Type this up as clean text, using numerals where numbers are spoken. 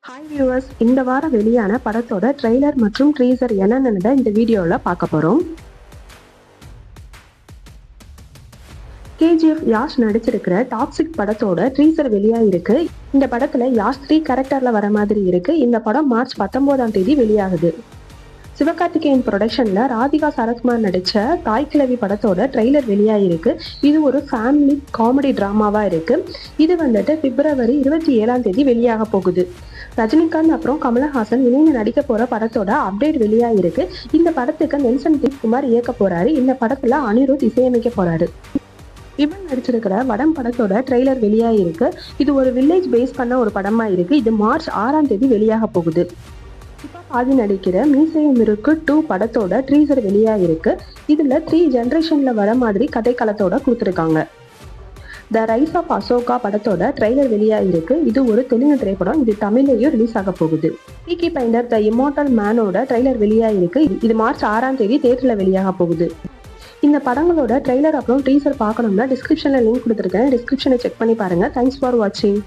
Hi viewers, இந்த வாரம் வெளியான படத்தோட ட்ரெய்லர் மற்றும் ட்ரீசர் என்னென்னு இந்த வீடியோவில் பார்க்க போகிறோம். கேஜிஎஃப் யாஷ் நடிச்சிருக்கிற டாக்ஸிக் படத்தோட ட்ரீசர் வெளியாயிருக்கு. இந்த படத்துல யாஷ் 3 கேரக்டர்ல வர மாதிரி இருக்கு. இந்த படம் மார்ச் 19ஆம் தேதி வெளியாகுது. சிவகார்த்திகேயன் ப்ரொடக்ஷன்ல ராதிகா சரத்குமார் நடிச்ச தாய் கிழவி படத்தோட ட்ரெய்லர் வெளியாயிருக்கு. இது ஒரு ஃபேமிலி காமெடி டிராமாவா இருக்கு. இது பிப்ரவரி 27ஆம் தேதி வெளியாக போகுது. ரஜினிகாந்த் அப்புறம் கமலஹாசன் இணைந்து நடிக்க போற படத்தோட அப்டேட் வெளியாயிருக்கு. இந்த படத்துக்கு நெல்சன் குமார் இயக்க போறாரு. இந்த படத்துல அனிருத் இசையமைக்க போறாரு. விமன் நடிச்சிருக்கிற வடம் படத்தோட ட்ரெய்லர் வெளியாயிருக்கு. இது ஒரு வில்லேஜ் பேஸ் பண்ண ஒரு படமா இருக்கு. இது மார்ச் 6ஆம் தேதி வெளியாக போகுது. பாதி நடிக்கிற மீசையும் இருக்கு 2 படத்தோட ட்ரீசர் வெளியாயிருக்கு. இதுல 3 ஜெனரேஷன்ல வர மாதிரி கதைக்களத்தோட கொடுத்துருக்காங்க. த ரைஸ் ஆஃப் அசோகா படத்தோட ட்ரெய்லர் வெளியாயிருக்கு. இது ஒரு தெலுங்கு திரைப்படம். இது தமிழ்லையும் ரிலீஸ் ஆக போகுது. பீக்கி பைண்டர் த இம்மோர்டல் மேனோட ட்ரெய்லர் வெளியாயிருக்கு. இது மார்ச் 6ஆம் தேதி தியேட்டர்ல வெளியாக போகுது. இந்த படங்களோட ட்ரெய்லர் அப்புறம் டீசர் பார்க்கணும்னா டிஸ்கிரிப்ஷன்ல லிங்க் கொடுத்துருக்கேன். டிஸ்கிரிப்ஷனை செக் பண்ணி பாருங்க. தேங்க்ஸ் ஃபார் வாட்சிங்.